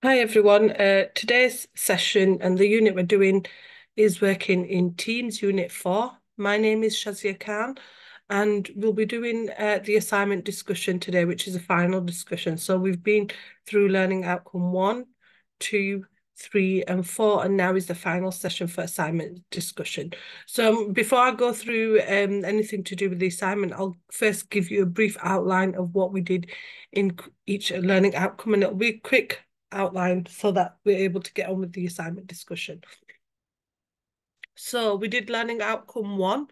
Hi everyone. Today's session and the unit we're doing is working in Teams Unit 4. My name is Shazia Khan and we'll be doing the assignment discussion today, which is a final discussion. So we've been through learning outcome 1, 2, 3 and 4 and now is the final session for assignment discussion. So before I go through anything to do with the assignment, I'll first give you a brief outline of what we did in each learning outcome, and it'll be quick outline so that we're able to get on with the assignment discussion. So we did learning outcome 1,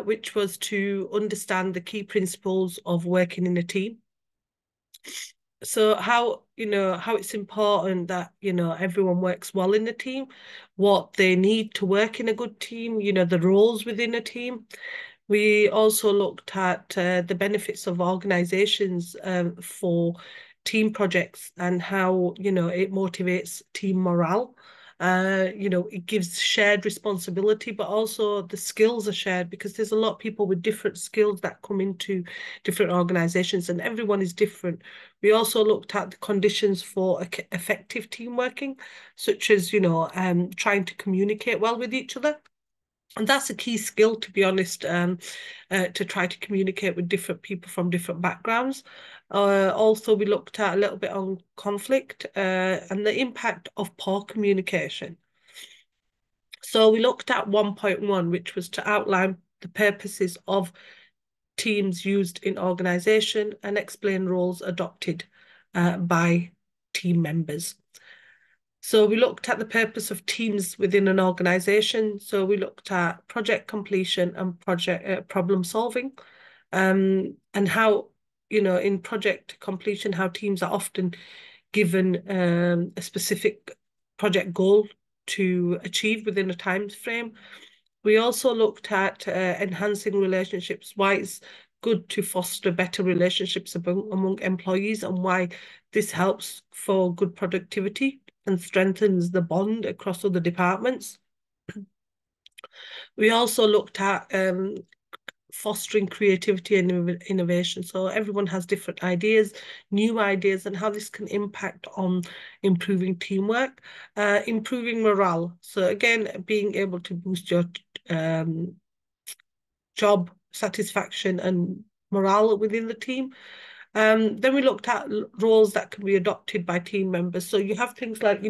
which was to understand the key principles of working in a team. So how it's important that, everyone works well in the team, what they need to work in a good team, the roles within a team. We also looked at the benefits of organizations for team projects and how, it motivates team morale. It gives shared responsibility, but also the skills are shared because there's a lot of people with different skills that come into different organizations and everyone is different. We also looked at the conditions for effective team working, such as, trying to communicate well with each other. And that's a key skill, to be honest, to try to communicate with different people from different backgrounds. Also, we looked at a little bit on conflict and the impact of poor communication. So we looked at 1.1, which was to outline the purposes of teams used in organisation and explain roles adopted by team members. So we looked at the purpose of teams within an organisation. So we looked at project completion and project problem solving, and how, in project completion, how teams are often given a specific project goal to achieve within a time frame. We also looked at enhancing relationships, why it's good to foster better relationships among employees and why this helps for good productivity and strengthens the bond across other departments. We also looked at fostering creativity and innovation. So everyone has different ideas, new ideas, and how this can impact on improving teamwork, improving morale. So again, being able to boost your job satisfaction and morale within the team. Then we looked at roles that can be adopted by team members. So you have things like,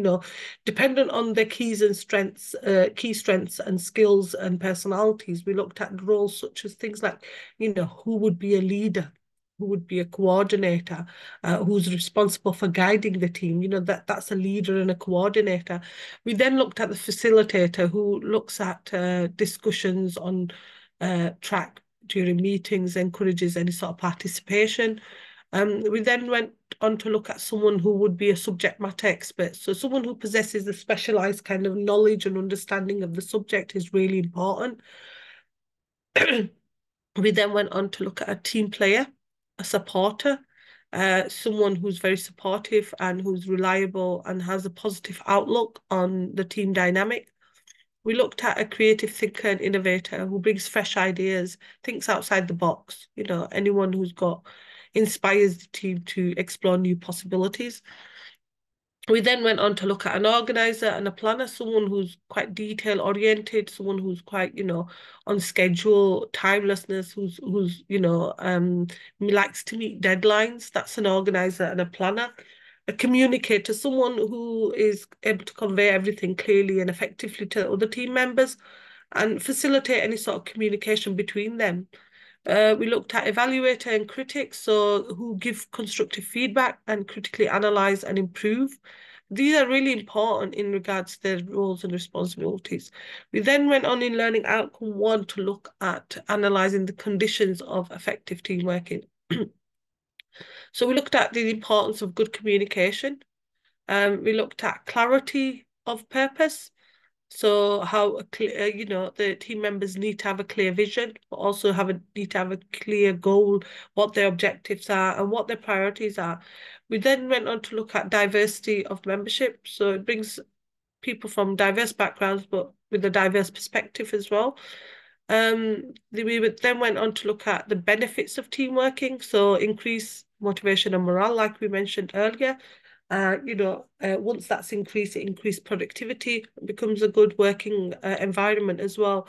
dependent on their key strengths and skills and personalities. We looked at roles such as things like, who would be a leader, who would be a coordinator, who's responsible for guiding the team. That's a leader and a coordinator. We then looked at the facilitator, who looks at discussions on track during meetings, encourages any sort of participation. We then went on to look at someone who would be a subject matter expert. So someone who possesses a specialized kind of knowledge and understanding of the subject is really important. We then went on to look at a team player, a supporter, someone who's very supportive and who's reliable and has a positive outlook on the team dynamic. We looked at a creative thinker and innovator who brings fresh ideas, thinks outside the box, anyone who's inspires the team to explore new possibilities. We then went on to look at an organizer and a planner, someone who's quite detail oriented, someone who's quite, on schedule, timelessness, who's likes to meet deadlines. That's an organizer and a planner. A communicator, someone who is able to convey everything clearly and effectively to other team members and facilitate any sort of communication between them. We looked at evaluator and critics, so who give constructive feedback and critically analyze and improve. These are really important in regards to their roles and responsibilities. We then went on in learning outcome 1 to look at analysing the conditions of effective team working. So we looked at the importance of good communication. We looked at clarity of purpose. So how the team members need to have a clear vision, but also need to have a clear goal, what their objectives are and what their priorities are. We then went on to look at diversity of membership. So it brings people from diverse backgrounds, but with a diverse perspective as well. We then went on to look at the benefits of team working, so increase motivation and morale, like we mentioned earlier. Once that's increased, it increased productivity, it becomes a good working environment as well.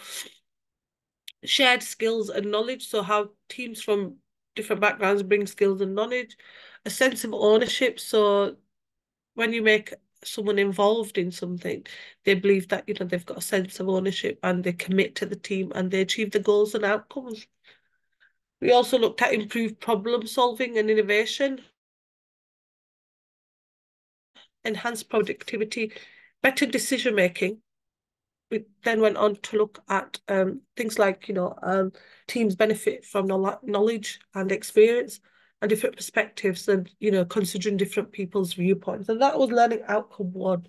Shared skills and knowledge, so how teams from different backgrounds bring skills and knowledge. A sense of ownership, so when you make someone involved in something, they believe that, they've got a sense of ownership and they commit to the team and they achieve the goals and outcomes. We also looked at improved problem solving and innovation, enhanced productivity, better decision making. We then went on to look at things like, teams benefit from knowledge and experience and different perspectives and, considering different people's viewpoints. And that was learning outcome 1.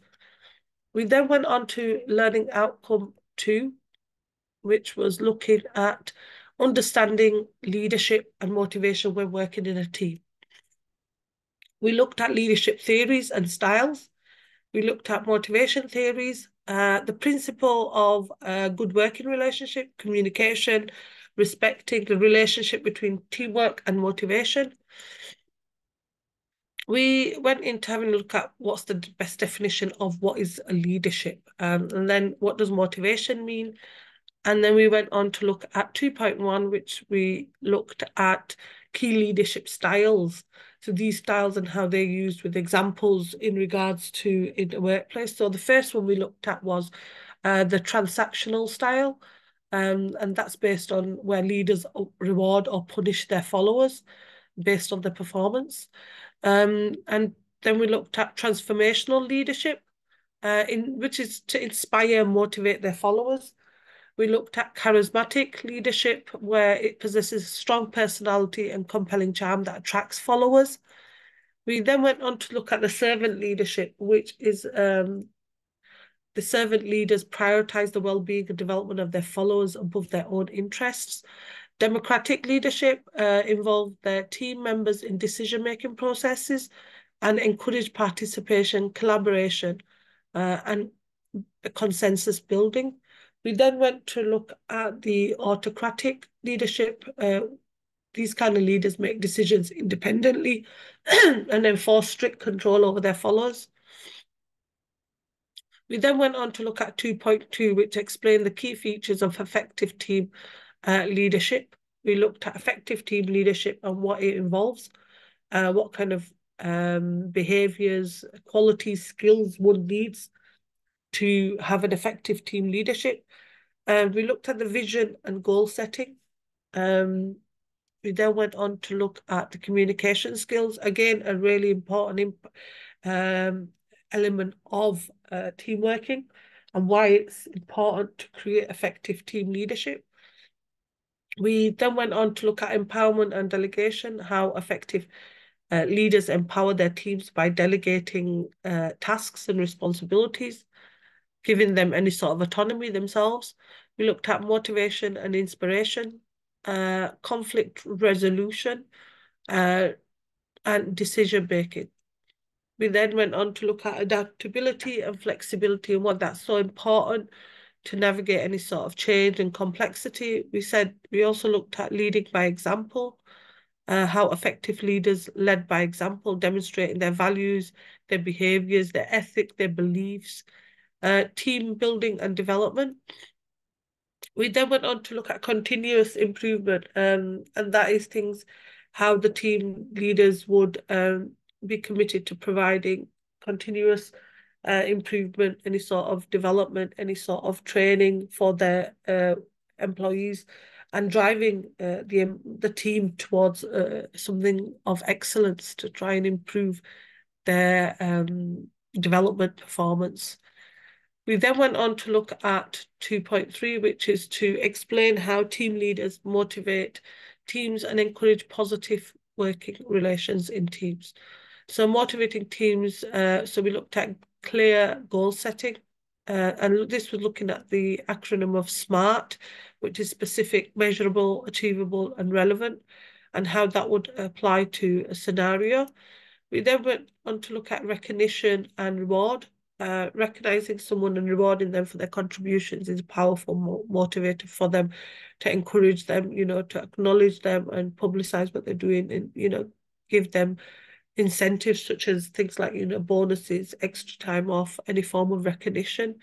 We then went on to learning outcome 2, which was looking at understanding leadership and motivation when working in a team. We looked at leadership theories and styles. We looked at motivation theories, the principle of a good working relationship, communication, respecting the relationship between teamwork and motivation. We went into having a look at what's the best definition of what is a leadership, and then what does motivation mean? And then we went on to look at 2.1, which we looked at key leadership styles. So these styles and how they're used with examples in regards to in the workplace. So the first one we looked at was the transactional style. And that's based on where leaders reward or punish their followers based on their performance. And then we looked at transformational leadership, which is to inspire and motivate their followers. We looked at charismatic leadership, where it possesses strong personality and compelling charm that attracts followers. We then went on to look at the servant leadership, which is the servant leaders prioritize the well-being and development of their followers above their own interests. Democratic leadership involved their team members in decision-making processes and encourage participation, collaboration, and consensus building. We then went to look at the autocratic leadership. These kind of leaders make decisions independently and enforce strict control over their followers. We then went on to look at 2.2, which explained the key features of effective team leadership. We looked at effective team leadership and what it involves, what kind of behaviors, qualities, skills one needs to have an effective team leadership. We looked at the vision and goal setting. We then went on to look at the communication skills, again, a really important element of team working and why it's important to create effective team leadership. We then went on to look at empowerment and delegation, how effective leaders empower their teams by delegating tasks and responsibilities, giving them any sort of autonomy themselves. We looked at motivation and inspiration, conflict resolution, and decision making. We then went on to look at adaptability and flexibility and what that's so important to navigate any sort of change and complexity. We also looked at leading by example, how effective leaders led by example, demonstrating their values, their behaviors, their ethic, their beliefs, team building and development. We then went on to look at continuous improvement, and that is things how the team leaders would be committed to providing continuous improvement, any sort of development, any sort of training for their employees, and driving the team towards something of excellence to try and improve their development performance. We then went on to look at 2.3, which is to explain how team leaders motivate teams and encourage positive working relations in teams. So motivating teams, so we looked at clear goal setting, and this was looking at the acronym of SMART, which is specific, measurable, achievable, and relevant, and how that would apply to a scenario. We then went on to look at recognition and reward. Recognizing someone and rewarding them for their contributions is a powerful motivator for them, to encourage them, to acknowledge them and publicize what they're doing, and give them incentives such as things like, bonuses, extra time off, any form of recognition.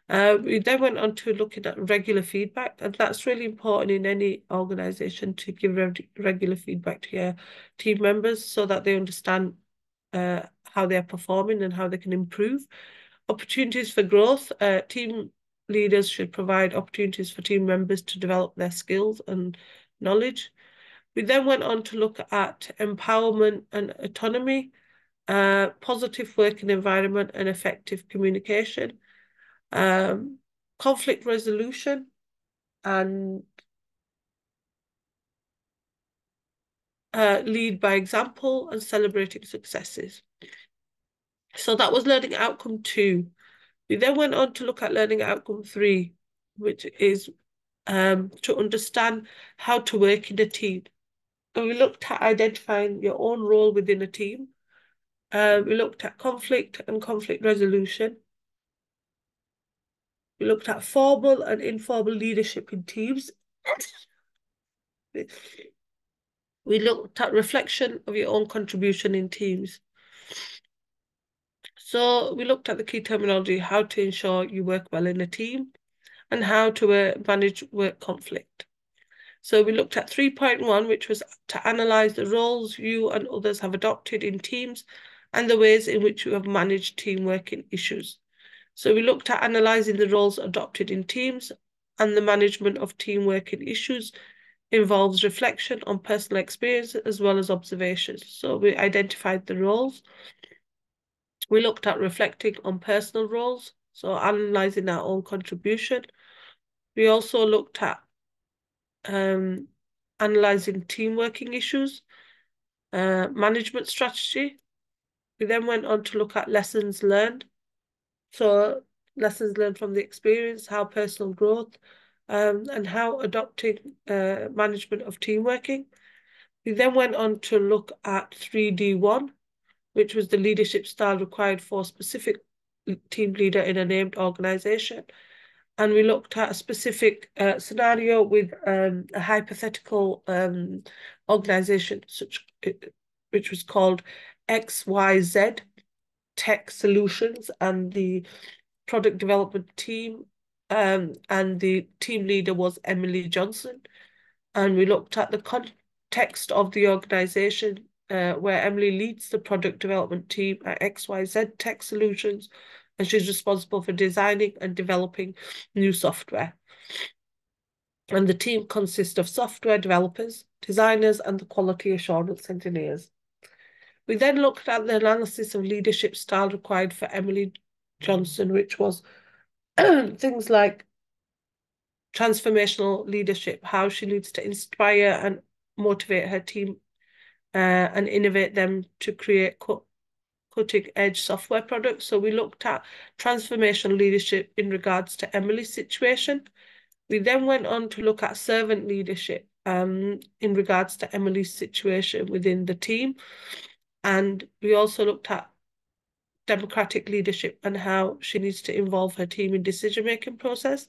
We then went on to looking at regular feedback, and that's really important in any organisation to give regular feedback to your team members so that they understand how they're performing and how they can improve. Opportunities for growth. Team leaders should provide opportunities for team members to develop their skills and knowledge. We then went on to look at empowerment and autonomy, positive working environment and effective communication, conflict resolution, and lead by example and celebrating successes. So that was learning outcome 2. We then went on to look at learning outcome 3, which is to understand how to work in a team. And we looked at identifying your own role within a team. We looked at conflict and conflict resolution. We looked at formal and informal leadership in teams. We looked at reflection of your own contribution in teams. So we looked at the key terminology, how to ensure you work well in a team, and how to manage work conflict. So we looked at 3.1, which was to analyse the roles you and others have adopted in teams and the ways in which you have managed team working issues. So we looked at analysing the roles adopted in teams, and the management of team working issues involves reflection on personal experience as well as observations. So we identified the roles. We looked at reflecting on personal roles, so analysing our own contribution. We also looked at analysing team working issues, management strategy. We then went on to look at lessons learned. So lessons learned from the experience, how personal growth, and how adopting management of team working. We then went on to look at 3D1, which was the leadership style required for a specific team leader in a named organisation. And we looked at a specific scenario with a hypothetical organisation, which was called XYZ Tech Solutions, and the product development team, and the team leader was Emily Johnson. And we looked at the context of the organisation, where Emily leads the product development team at XYZ Tech Solutions, and she's responsible for designing and developing new software. And the team consists of software developers, designers, and the quality assurance engineers. We then looked at the analysis of leadership style required for Emily Johnson, which was things like transformational leadership, how she leads to inspire and motivate her team and innovate them to create cutting-edge software products. So we looked at transformational leadership in regards to Emily's situation. We then went on to look at servant leadership in regards to Emily's situation within the team. And we also looked at democratic leadership and how she needs to involve her team in decision-making process.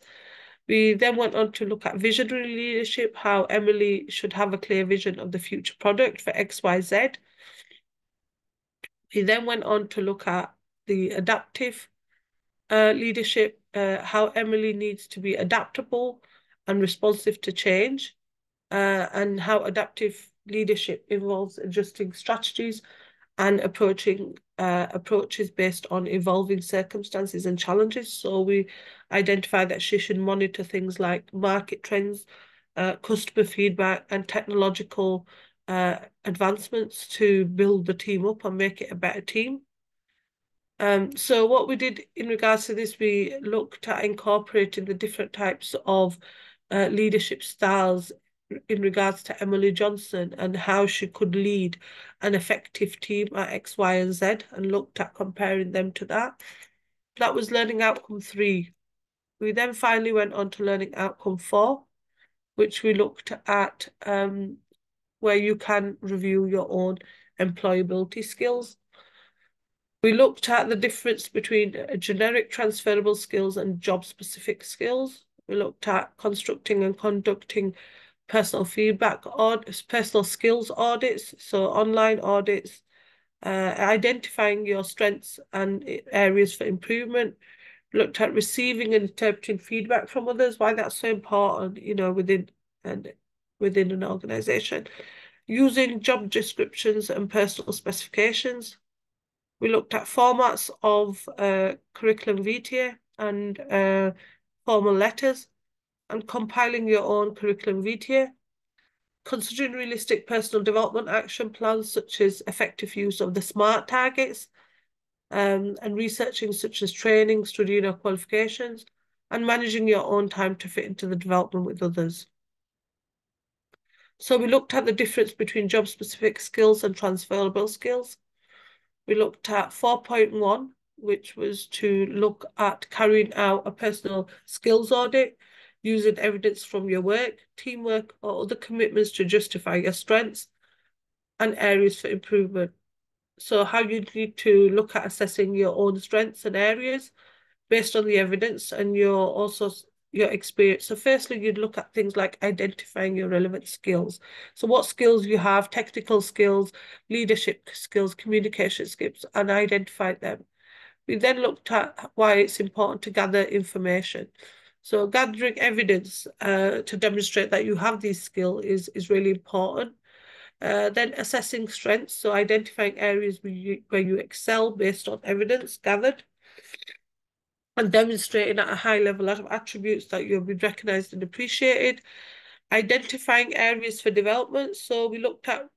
We then went on to look at visionary leadership, how Emily should have a clear vision of the future product for XYZ. We then went on to look at the adaptive leadership, how Emily needs to be adaptable and responsive to change, and how adaptive leadership involves adjusting strategies and approaches based on evolving circumstances and challenges. So we identified that she should monitor things like market trends, customer feedback, and technological advancements to build the team up and make it a better team. So what we did in regards to this, we looked at incorporating the different types of leadership styles in regards to Emily Johnson and how she could lead an effective team at X, Y, and Z, and looked at comparing them to that. That was learning outcome 3. We then finally went on to learning outcome 4, which we looked at where you can review your own employability skills. We looked at the difference between generic transferable skills and job-specific skills. We looked at constructing and conducting personal feedback audits, personal skills audits, so online audits, identifying your strengths and areas for improvement. Looked at receiving and interpreting feedback from others, why that's so important, within an organization. Using job descriptions and personal specifications. We looked at formats of curriculum vitae and formal letters, and compiling your own curriculum vitae. Considering realistic personal development action plans, such as effective use of the SMART targets, and researching such as training, studying or qualifications, and managing your own time to fit into the development with others. So we looked at the difference between job-specific skills and transferable skills. We looked at 4.1, which was to look at carrying out a personal skills audit, using evidence from your work, teamwork, or other commitments to justify your strengths and areas for improvement. So how you need to look at assessing your own strengths and areas based on the evidence and your experience. So firstly, you'd look at things like identifying your relevant skills. So what skills you have, technical skills, leadership skills, communication skills, and identify them. We then looked at why it's important to gather information. So gathering evidence to demonstrate that you have these skills is really important. Then assessing strengths, so identifying areas where you excel based on evidence gathered, and demonstrating at a high level of attributes that you'll be recognised and appreciated. Identifying areas for development, so we looked at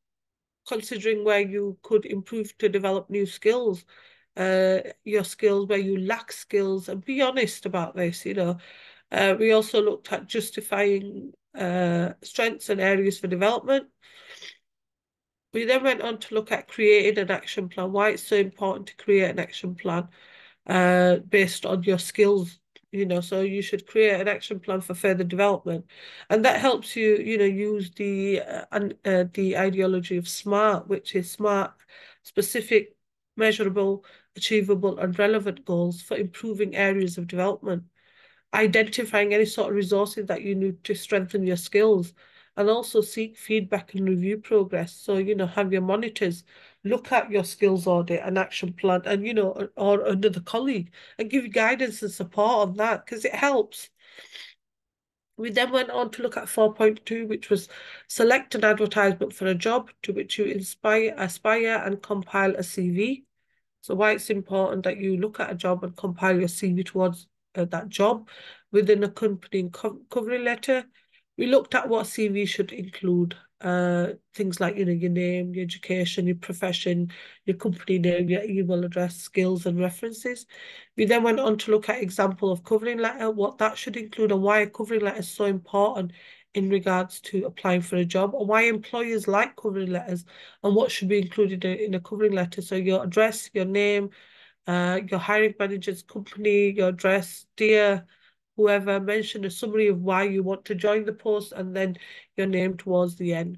considering where you could improve to develop new skills, your skills where you lack skills, and be honest about this, We also looked at justifying strengths and areas for development. We then went on to look at creating an action plan, why it's so important to create an action plan based on your skills, so you should create an action plan for further development. And that helps you, use the ideology of SMART, which is SMART, specific, measurable, achievable, and relevant goals for improving areas of development. Identifying any sort of resources that you need to strengthen your skills, and also seek feedback and review progress. So, have your monitors look at your skills audit and action plan, and, or another colleague, and give you guidance and support on that, because it helps. We then went on to look at 4.2, which was select an advertisement for a job to which you aspire and compile a CV. So why it's important that you look at a job and compile your CV towards that job within a accompanying covering letter. We looked at what CV should include things like, your name, your education, your profession, your company name, your email address, skills and references. We then went on to look at example of covering letter, what that should include, and why a covering letter is so important in regards to applying for a job, and why employers like covering letters, and what should be included in a covering letter. So your address, your name, your hiring manager's company, your address, dear whoever, mention a summary of why you want to join the post, and then your name towards the end.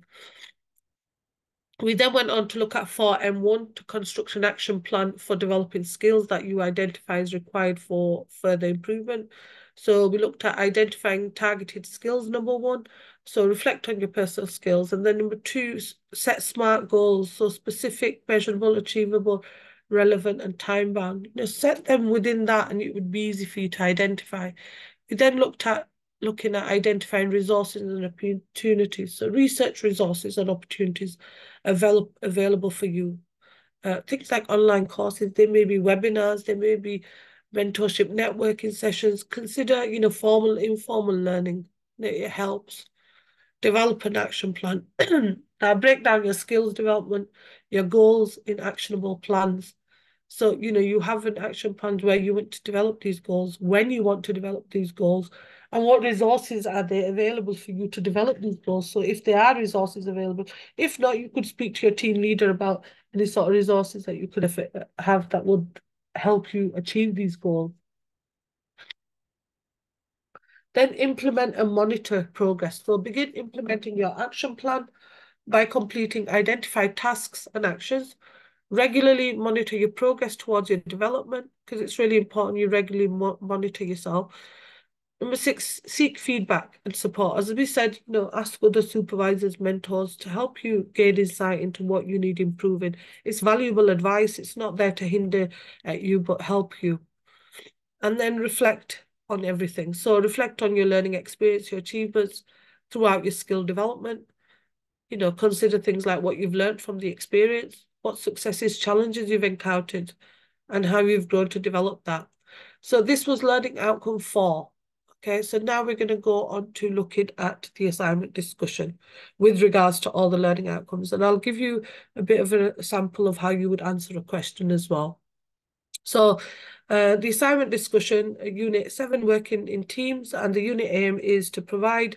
We then went on to look at 4M1, to construct an action plan for developing skills that you identify as required for further improvement. So we looked at identifying targeted skills, number one. So reflect on your personal skills. And then number two, set SMART goals. So specific, measurable, achievable, relevant, and time-bound. Set them within that, and it would be easy for you to identify. We then looking at identifying resources and opportunities. So research resources and opportunities available for you. Things like online courses, there may be webinars, there may be mentorship networking sessions. Consider, formal, informal learning. It helps. Develop an action plan. Now break down your skills development, your goals in actionable plans. So, you have an action plan where you want to develop these goals, when you want to develop these goals, and what resources are there available for you to develop these goals. So if there are resources available, if not, you could speak to your team leader about any sort of resources that you could have that would help you achieve these goals. Then implement and monitor progress. So begin implementing your action plan by completing identified tasks and actions. Regularly monitor your progress towards your development, because it's really important you regularly monitor yourself. Number six, seek feedback and support. As we said, ask other supervisors, mentors to help you gain insight into what you need improving. It's valuable advice. It's not there to hinder you, but help you. And then reflect on everything. So reflect on your learning experience, your achievements throughout your skill development. Consider things like what you've learned from the experience, what successes, challenges you've encountered, and how you've grown to develop that. So this was learning outcome 4. Okay, so now we're going to go on to looking at the assignment discussion with regards to all the learning outcomes. And I'll give you a bit of a sample of how you would answer a question as well. So the assignment discussion, Unit 7, working in teams, and the unit aim is to provide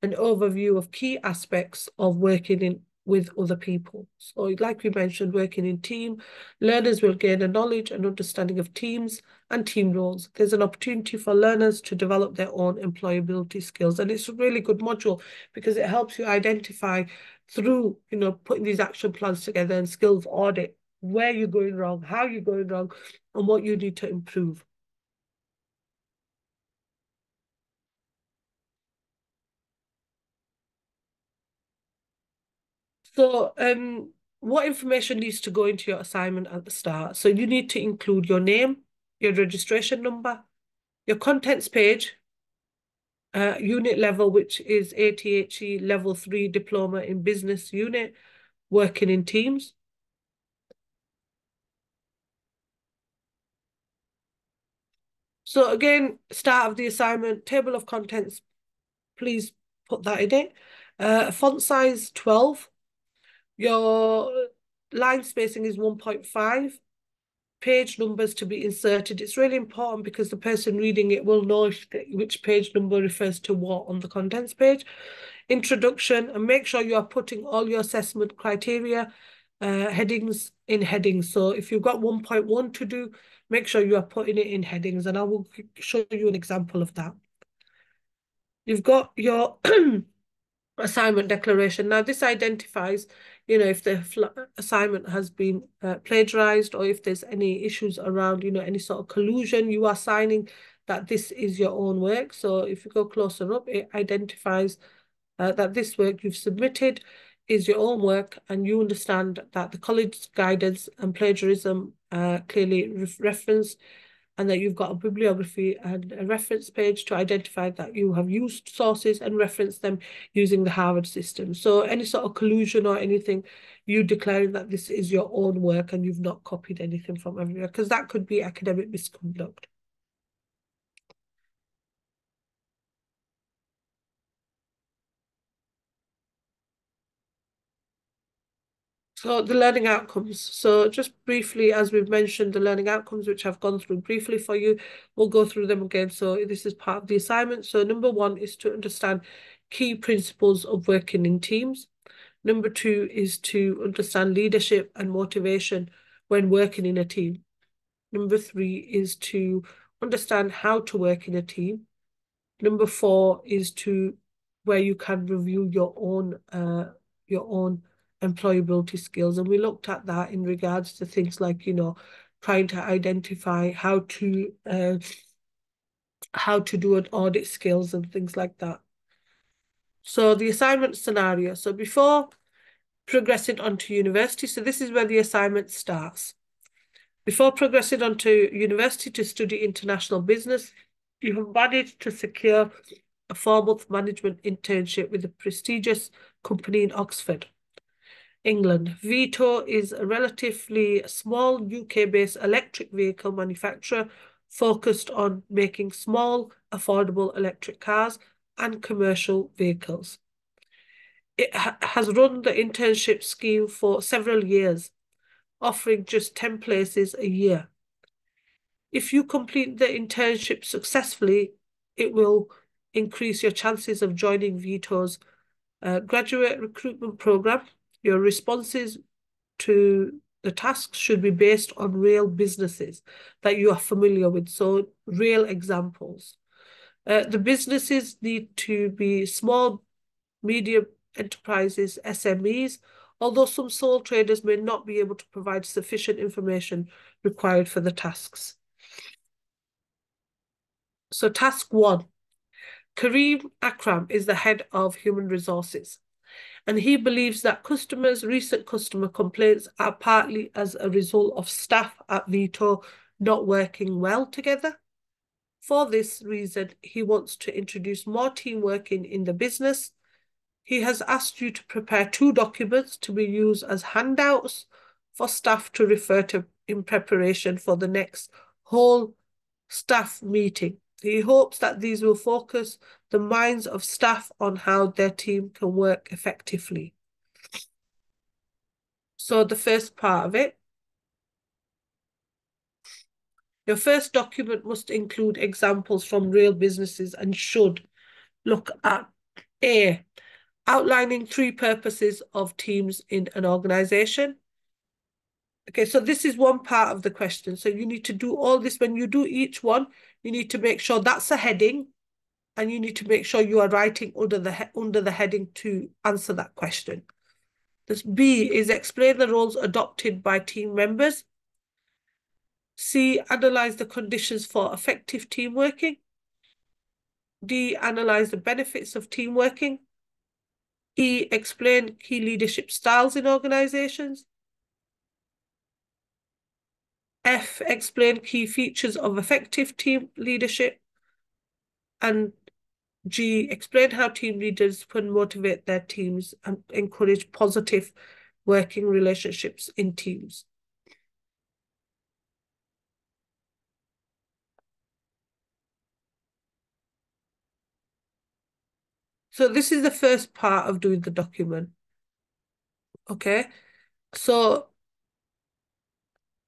an overview of key aspects of working with other people. So like we mentioned, working in team, learners will gain a knowledge and understanding of teams and team roles. There's an opportunity for learners to develop their own employability skills. And it's a really good module because it helps you identify through, putting these action plans together and skills audit where you're going wrong, how you're going wrong, and what you need to improve. So, what information needs to go into your assignment at the start? So you need to include your name, your registration number, your contents page, unit level, which is ATHE level 3 diploma in business unit, working in teams. So again, start of the assignment, table of contents, please put that in it. Font size 12. Your line spacing is 1.5. Page numbers to be inserted. It's really important because the person reading it will know which page number refers to what on the contents page. Introduction, and make sure you are putting all your assessment criteria headings in headings. So if you've got 1.1 to do, make sure you are putting it in headings, and I will show you an example of that. You've got your assignment declaration. Now, this identifies, if the assignment has been plagiarized, or if there's any issues around, any sort of collusion, you are signing that this is your own work. So if you go closer up, it identifies that this work you've submitted is your own work, and you understand that the college guidance and plagiarism clearly referenced, and that you've got a bibliography and a reference page to identify that you have used sources and referenced them using the Harvard system. So any sort of collusion or anything, you declaring that this is your own work and you've not copied anything from everywhere, because that could be academic misconduct. So the learning outcomes. So just briefly, as we've mentioned, the learning outcomes, which I've gone through briefly for you, we'll go through them again. So this is part of the assignment. So number 1 is to understand key principles of working in teams. Number 2 is to understand leadership and motivation when working in a team. Number 3 is to understand how to work in a team. Number 4 is to where you can review your own employability skills. And we looked at that in regards to things like, trying to identify how to do an audit skills and things like that. So the assignment scenario. So before progressing onto university, so this is where the assignment starts. Before progressing on to university to study international business, you have managed to secure a 4-month management internship with a prestigious company in Oxford, England. Vito is a relatively small UK-based electric vehicle manufacturer focused on making small, affordable electric cars and commercial vehicles. It has run the internship scheme for several years, offering just 10 places a year. If you complete the internship successfully, it will increase your chances of joining Vito's graduate recruitment program. Your responses to the tasks should be based on real businesses that you are familiar with, so real examples. The businesses need to be small, medium enterprises, SMEs, although some sole traders may not be able to provide sufficient information required for the tasks. So task 1, Kareem Akram is the head of human resources, and he believes that recent customer complaints are partly as a result of staff at Veto not working well together. For this reason, he wants to introduce more team working in the business. He has asked you to prepare 2 documents to be used as handouts for staff to refer to in preparation for the next whole staff meeting. He hopes that these will focus the minds of staff on how their team can work effectively. So the first part of it, your first document must include examples from real businesses and should look at A, outlining 3 purposes of teams in an organization. Okay, so this is one part of the question. So you need to do all this. When you do each one, you need to make sure that's a heading, and you need to make sure you are writing under the heading to answer that question. This B is explain the roles adopted by team members. C, analyze the conditions for effective team working. D, analyze the benefits of team working. E, explain key leadership styles in organizations. F, explain key features of effective team leadership. And G, explain how team leaders can motivate their teams and encourage positive working relationships in teams. So this is the first part of doing the document. Okay, so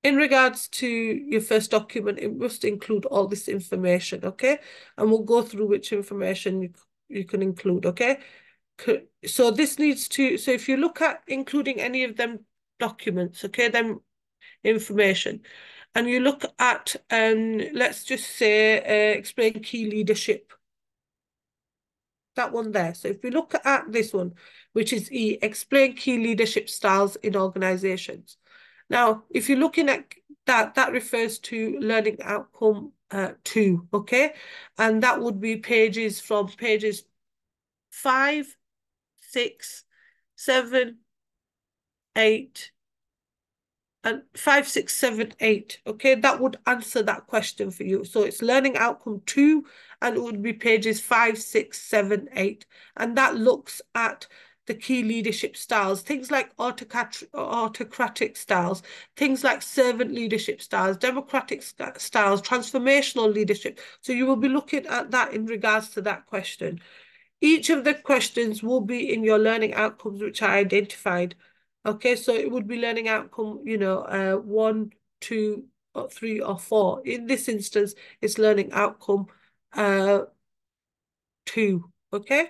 in regards to your first document, it must include all this information, okay? And we'll go through which information you can include, okay? So this needs to, so if you look at including any of them documents, okay, them information, and you look at, let's just say, explain key leadership, that one there. So if we look at this one, which is E, explain key leadership styles in organizations. Now, if you're looking at that, that refers to learning outcome 2, okay? And that would be pages 5, 6, 7, 8, and 5, 6, 7, 8, okay? That would answer that question for you. So it's learning outcome 2, and it would be pages 5, 6, 7, 8. And that looks at the key leadership styles, things like autocratic styles, things like servant leadership styles, democratic styles, transformational leadership. So you will be looking at that in regards to that question. Each of the questions will be in your learning outcomes, which are identified. Okay, so it would be learning outcome, 1, 2, or 3, or 4. In this instance, it's learning outcome 2. Okay.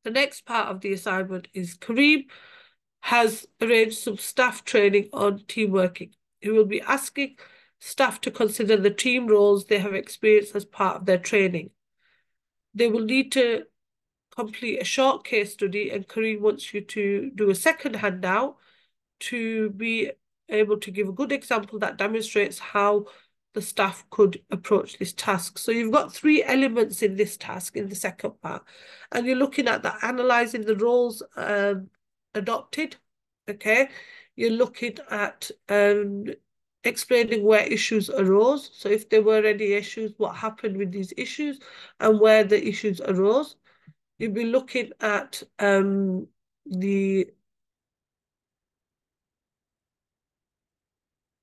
The next part of the assignment is Kareem has arranged some staff training on team working. He will be asking staff to consider the team roles they have experienced as part of their training. They will need to complete a short case study, and Kareem wants you to do a second handout to be able to give a good example that demonstrates how the staff could approach this task. So you've got 3 elements in this task in the second part, and you're looking at the analysing the roles adopted, okay? You're looking at explaining where issues arose. So if there were any issues, what happened with these issues and where the issues arose. You'll be looking at the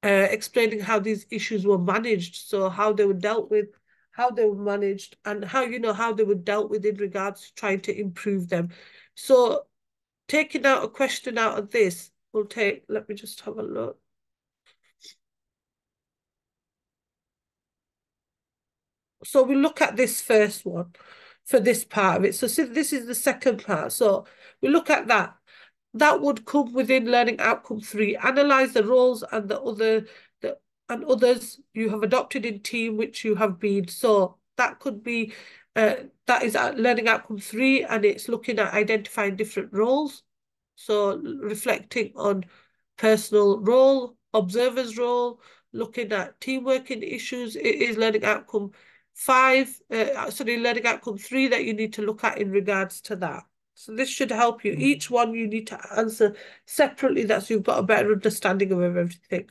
explaining how these issues were managed, so how they were dealt with, how they were managed, and how how they were dealt with in regards to trying to improve them. So taking out a question out of this will take, let me just have a look. So we look at this first one for this part of it. So this is the second part. So we look at that. That would come within learning outcome 3. Analyze the roles and and others you have adopted in team which you have been. So that could be that is at learning outcome 3, and it's looking at identifying different roles. So reflecting on personal role, observer's role, looking at team working issues. It is learning outcome learning outcome 3 that you need to look at in regards to that. So this should help you. Each one you need to answer separately, that so you've got a better understanding of everything.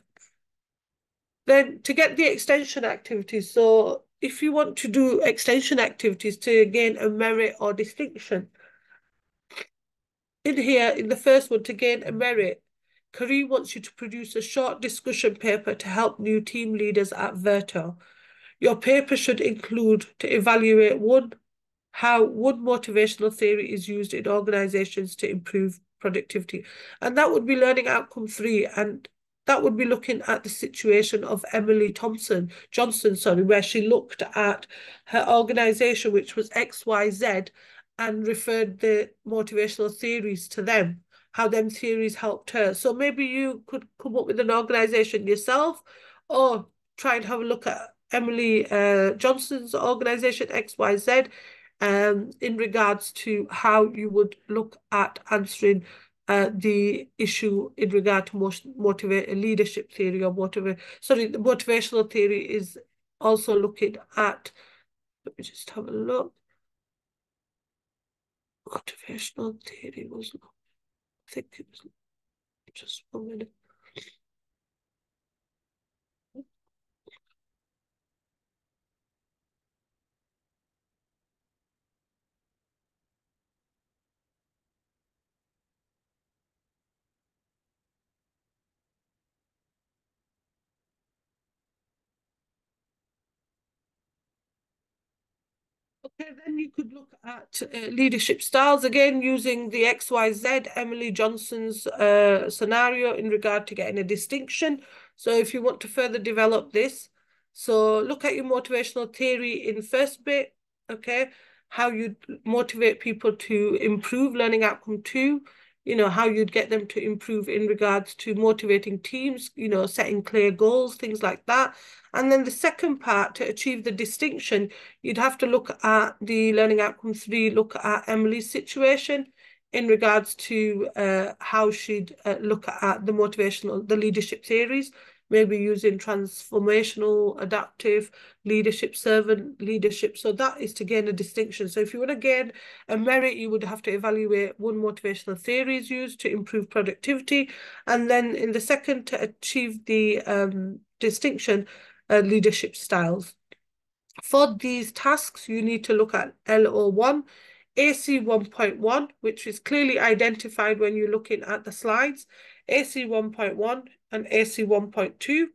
Then to get the extension activities, so if you want to do extension activities to gain a merit or distinction, in here, in the first one, to gain a merit, Kareem wants you to produce a short discussion paper to help new team leaders at Verto. Your paper should include to evaluate how one motivational theory is used in organizations to improve productivity. And that would be learning outcome 3. And that would be looking at the situation of Emily Johnson, where she looked at her organization, which was XYZ, and referred the motivational theories to them, how them theories helped her. So maybe you could come up with an organization yourself, or try and have a look at Emily Johnson's organization, XYZ, in regards to how you would look at answering the issue in regard to leadership theory, or the motivational theory is also looking at, let me just have a look. Motivational theory was, I think it was, just 1 minute. Okay, then you could look at leadership styles, again, using the XYZ, Emily Johnson's scenario in regard to getting a distinction. So if you want to further develop this, so look at your motivational theory in first bit, okay, how you motivate people to improve learning outcome 2, how you'd get them to improve in regards to motivating teams, setting clear goals, things like that. And then the second part, to achieve the distinction, you'd have to look at the learning outcome 3, look at Emily's situation in regards to how she'd look at the leadership theories, maybe using transformational, adaptive leadership, servant leadership. So that is to gain a distinction. So if you want to gain a merit, you would have to evaluate one motivational theory is used to improve productivity. And then in the second, to achieve the distinction, leadership styles. For these tasks, you need to look at LO1, AC 1.1, which is clearly identified when you're looking at the slides, AC 1.1 and AC 1.2,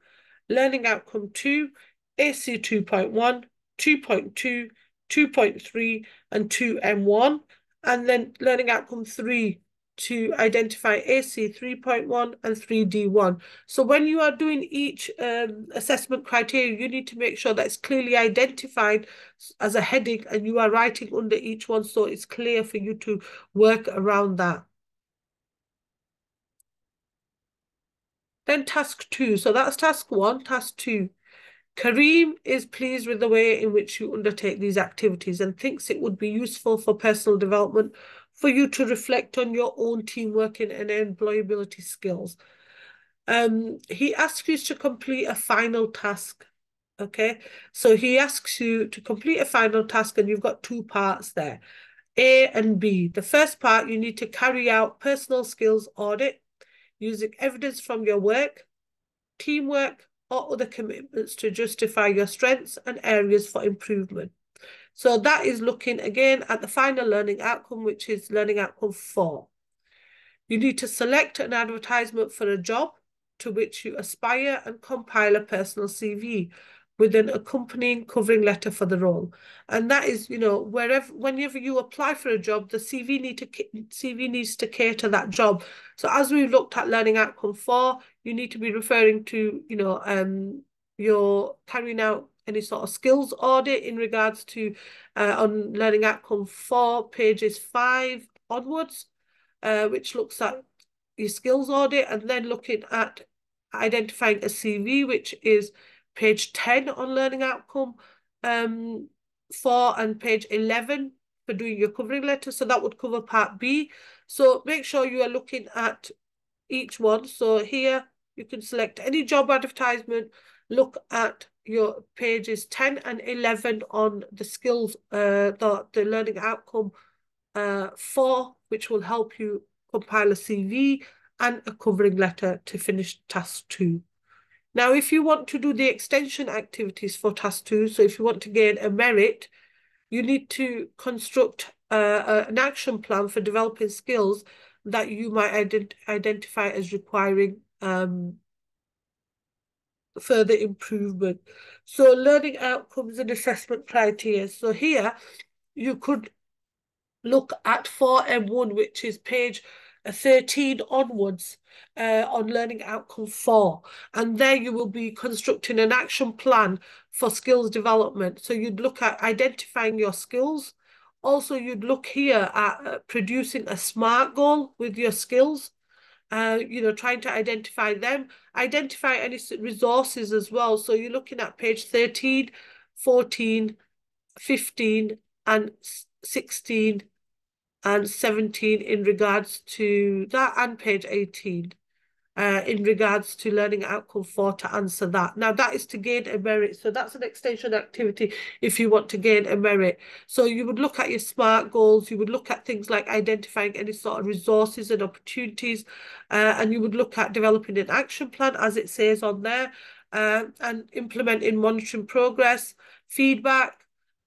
learning outcome 2, AC 2.1, 2.2, 2.3, and 2M1, and then learning outcome 3 to identify AC 3.1 and 3D1. So when you are doing each assessment criteria, you need to make sure that it's clearly identified as a heading and you are writing under each one, so it's clear for you to work around that. Then task 2. So that's task 1. Task 2. Kareem is pleased with the way in which you undertake these activities and thinks it would be useful for personal development for you to reflect on your own teamwork and employability skills. He asks you to complete a final task. Okay, so he asks you to complete a final task, and you've got 2 parts there, A and B. The first part, you need to carry out personal skills audit using evidence from your work, teamwork, or other commitments to justify your strengths and areas for improvement. So that is looking again at the final learning outcome, which is learning outcome 4. You need to select an advertisement for a job to which you aspire and compile a personal CV with an accompanying covering letter for the role. And that is, whenever you apply for a job, the CV needs to cater that job. So as we looked at learning outcome 4, you need to be referring to, you're carrying out any sort of skills audit in regards to on learning outcome 4, pages 5 onwards, which looks at your skills audit, and then looking at identifying a CV, which is page 10 on learning outcome 4, and page 11 for doing your covering letter. So that would cover part B. So make sure you are looking at each one. So here you can select any job advertisement, look at your pages 10 and 11 on the skills, the learning outcome 4, which will help you compile a CV and a covering letter to finish task 2. Now, if you want to do the extension activities for task 2, so if you want to gain a merit, you need to construct an action plan for developing skills that you might identify as requiring further improvement. So learning outcomes and assessment criteria. So here you could look at 4M1, which is page 13 onwards, on learning outcome 4. And there you will be constructing an action plan for skills development. So you'd look at identifying your skills. Also, you'd look here at producing a SMART goal with your skills. Trying to identify them, identify any resources as well. So you're looking at page 13, 14, 15, and 16, and 17 in regards to that, and page 18 in regards to learning outcome 4 to answer that. Now, that is to gain a merit. So that's an extension activity if you want to gain a merit. So you would look at your SMART goals. You would look at things like identifying any sort of resources and opportunities. And you would look at developing an action plan, as it says on there, and implementing monitoring progress, feedback,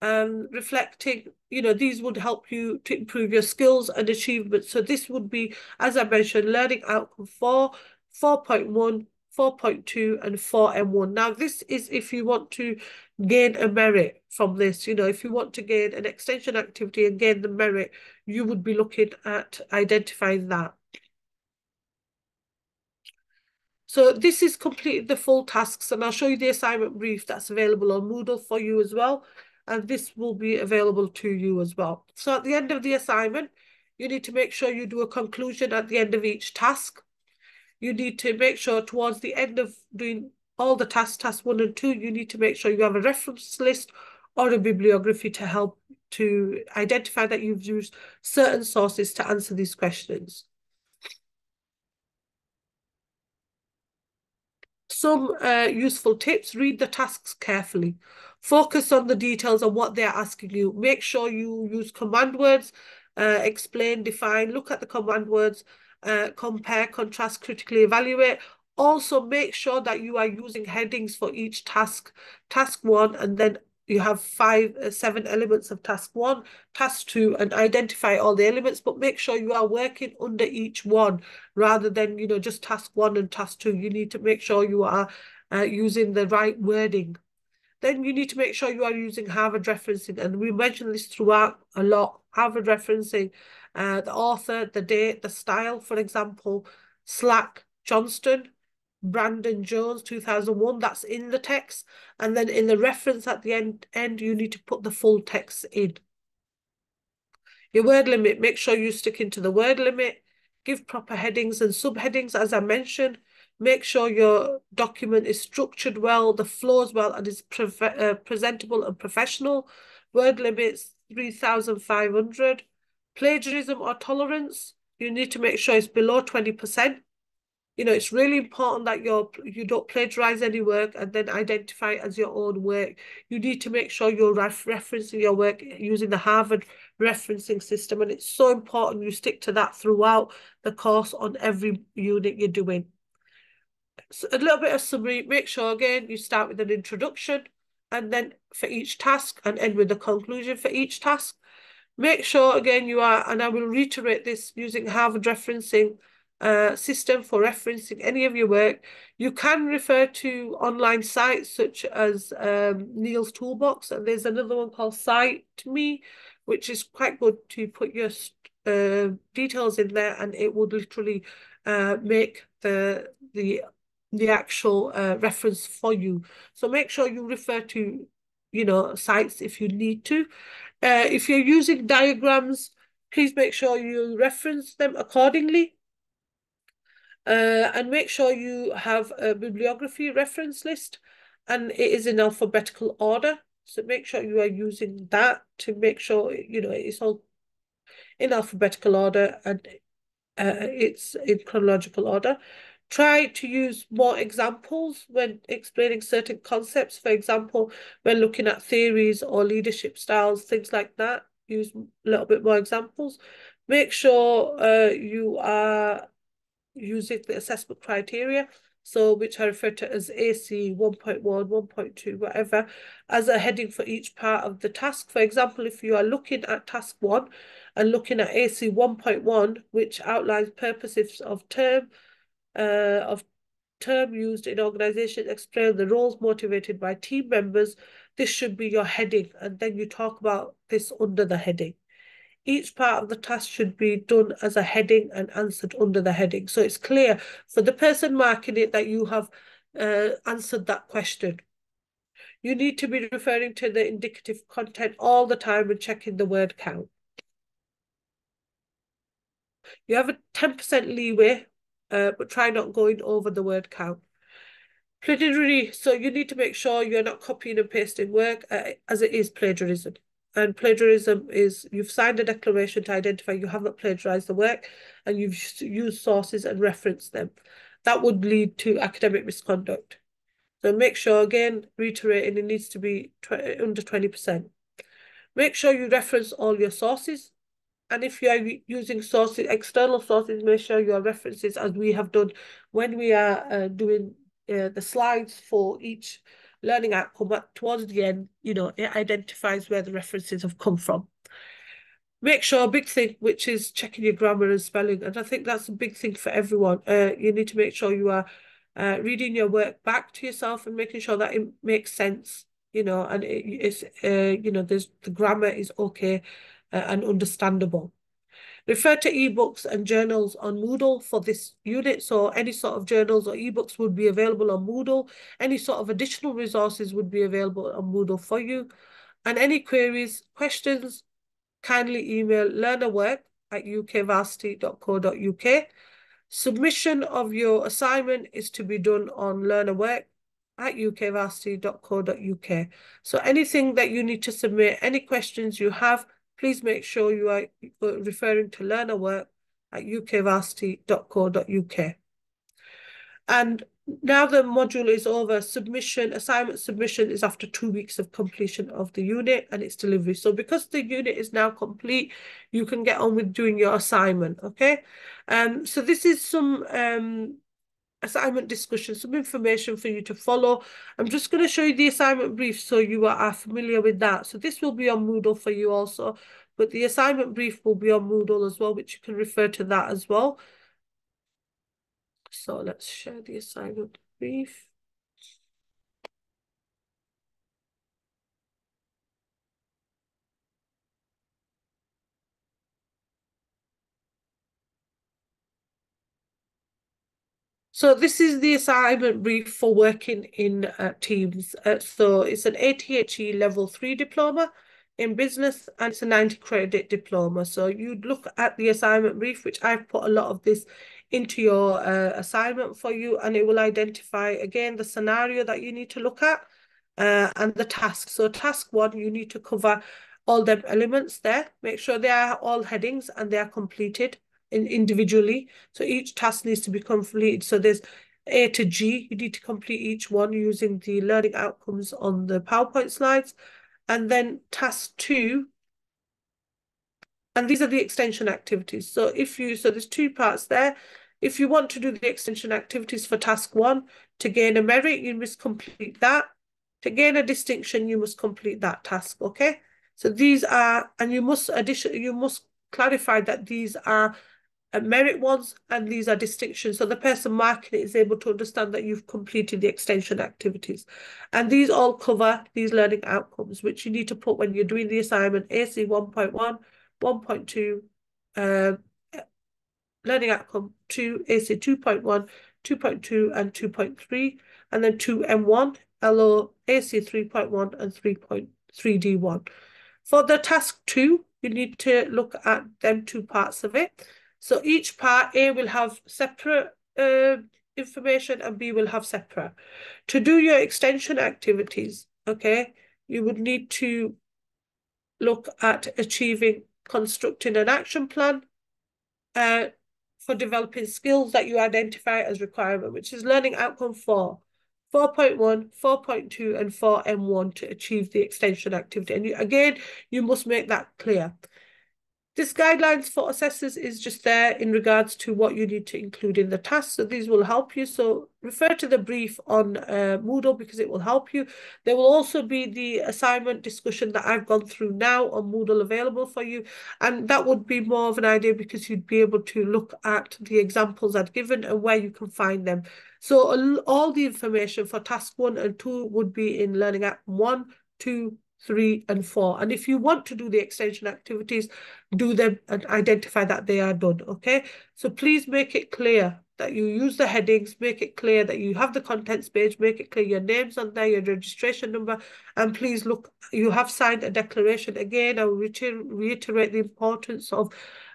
reflecting. These would help you to improve your skills and achievements. So this would be, as I mentioned, learning outcome 4, 4.1, 4.2, and 4M1. Now, this is if you want to gain a merit from this. If you want to gain an extension activity and gain the merit, you would be looking at identifying that. So this is completed the full tasks, and I'll show you the assignment brief that's available on Moodle for you as well. And this will be available to you as well. So at the end of the assignment, you need to make sure you do a conclusion at the end of each task. You need to make sure towards the end of doing all the tasks, task 1 and 2, you need to make sure you have a reference list or a bibliography to help to identify that you've used certain sources to answer these questions. Some useful tips: read the tasks carefully. Focus on the details of what they're asking you. Make sure you use command words, explain, define, look at the command words, compare, contrast, critically evaluate. Also, make sure that you are using headings for each task. Task 1, and then you have 7 elements of task 1, task 2, and identify all the elements, but make sure you are working under each one rather than, just task 1 and task 2. You need to make sure you are using the right wording. Then you need to make sure you are using Harvard referencing, and we mentioned this throughout a lot. Harvard referencing, the author, the date, the style. For example, Slack, Johnston, Brandon Jones, 2001, that's in the text. And then in the reference at the end, you need to put the full text in. Your word limit, make sure you stick into the word limit. Give proper headings and subheadings, as I mentioned. Make sure your document is structured well, the flows well, and is presentable and professional. Word limits 3,500. Plagiarism or tolerance, you need to make sure it's below 20%. It's really important that you don't plagiarize any work and then identify it as your own work. You need to make sure you're referencing your work using the Harvard referencing system, and it's so important you stick to that throughout the course on every unit you're doing. So a little bit of summary. Make sure, again, you start with an introduction, and then for each task, and end with a conclusion for each task. Make sure, again, you are, and I will reiterate this, using Harvard referencing system for referencing any of your work. You can refer to online sites such as Neil's Toolbox, and there's another one called Cite Me, which is quite good to put your details in there, and it would literally make the actual reference for you. So make sure you refer to sites if you need to. If you're using diagrams, please make sure you reference them accordingly. And make sure you have a bibliography reference list, and it is in alphabetical order. So make sure you are using that to make sure it's all in alphabetical order and it's in chronological order. Try to use more examples when explaining certain concepts. For example, when looking at theories or leadership styles, things like that, use a little bit more examples. Make sure you are using the assessment criteria, so which I refer to as AC 1.1, 1.2, whatever, as a heading for each part of the task. For example, if you are looking at task 1 and looking at AC 1.1, which outlines purposes of term used in organization, explain the roles motivated by team members, this should be your heading, and then you talk about this under the heading. Each part of the task should be done as a heading and answered under the heading. So it's clear for the person marking it that you have answered that question. You need to be referring to the indicative content all the time and checking the word count. You have a 10% leeway, but try not going over the word count. Plagiarism, so you need to make sure you're not copying and pasting work as it is plagiarism. And plagiarism is you've signed a declaration to identify you haven't plagiarized the work and you've used sources and referenced them. That would lead to academic misconduct. So make sure, again, reiterating, it needs to be under 20%. Make sure you reference all your sources. And if you are using sources, external sources, make sure your references, as we have done when we are doing the slides for each learning outcome towards the end, you know, it identifies where the references have come from. Make sure, a big thing, which is checking your grammar and spelling. And I think that's a big thing for everyone. You need to make sure you are reading your work back to yourself and making sure that it makes sense, you know, and it's, you know, the grammar is okay and understandable. Refer to ebooks and journals on Moodle for this unit. So any sort of journals or ebooks would be available on Moodle. Any sort of additional resources would be available on Moodle for you. And any queries, questions, kindly email learnerwork@ukvarsity.co.uk. Submission of your assignment is to be done on learnerwork@ukvarsity.co.uk. So anything that you need to submit, any questions you have, please make sure you are referring to learnerwork@ukvarsity.co.uk. And now the module is over, assignment submission is after 2 weeks of completion of the unit and its delivery. So because the unit is now complete, you can get on with doing your assignment, okay? So this is some assignment discussion, some information for you to follow. I'm just going to show you the assignment brief so you are familiar with that. So this will be on Moodle for you also, but the assignment brief will be on Moodle as well, which you can refer to that as well. So let's share the assignment brief. So this is the assignment brief for working in teams. So it's an ATHE level 3 diploma in business and it's a 90 credit diploma. So you'd look at the assignment brief, which I've put a lot of this into your assignment for you, and it will identify again the scenario that you need to look at and the task. So task 1, you need to cover all them elements there. Make sure they are all headings and they are completed individually. So each task needs to be completed. So there's A to G. You need to complete each one using the learning outcomes on the PowerPoint slides. And then task 2, and these are the extension activities. So there's 2 parts there. If you want to do the extension activities for task 1, to gain a merit, you must complete that. To gain a distinction, you must complete that task, okay? So these are, and you must clarify that these are merit ones and these are distinctions. So the person marking it is able to understand that you've completed the extension activities. And these all cover these learning outcomes, which you need to put when you're doing the assignment: AC 1.1, 1.2, learning outcome 2, AC 2.1, 2.2 and 2.3, and then 2M1, LO, AC 3.1 and 3.3D1. For the task 2, you need to look at them 2 parts of it. So each part, A will have separate information and B will have separate. To do your extension activities, okay, you would need to look at constructing an action plan for for developing skills that you identify as requirement, which is learning outcome 4. 4.1, 4.2, and 4M1 to achieve the extension activity. And again, you must make that clear. This guidelines for assessors is just there in regards to what you need to include in the task. So these will help you. So refer to the brief on Moodle because it will help you. There will also be the assignment discussion that I've gone through now on Moodle available for you. And that would be more of an idea because you'd be able to look at the examples I've given and where you can find them. So all the information for task 1 and 2 would be in Learning App 1, 2, 3, and 4. And if you want to do the extension activities, do them and identify that they are done, okay? So please make it clear that you use the headings, make it clear that you have the contents page, make it clear your name's on there, your registration number, and please look, you have signed a declaration. Again, I will reiterate the importance of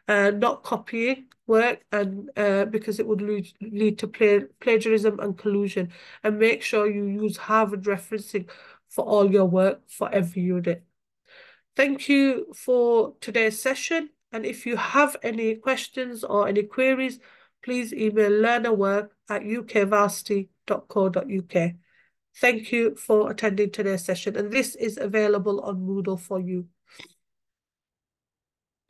not copying work and because it would lead to plagiarism and collusion, and make sure you use Harvard referencing for all your work for every unit. Thank you for today's session. And if you have any questions or any queries, please email learnerwork@ukvarsity.co.uk. Thank you for attending today's session. And this is available on Moodle for you.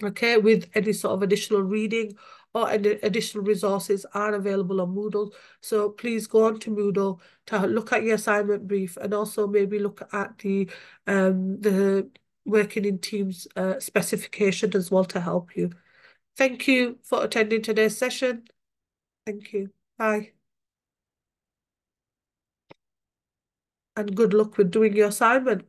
Okay, with any sort of additional reading or any additional resources are available on Moodle. So please go on to Moodle to look at your assignment brief and also maybe look at the working in teams specification as well to help you. Thank you for attending today's session. Thank you. Bye. And good luck with doing your assignment.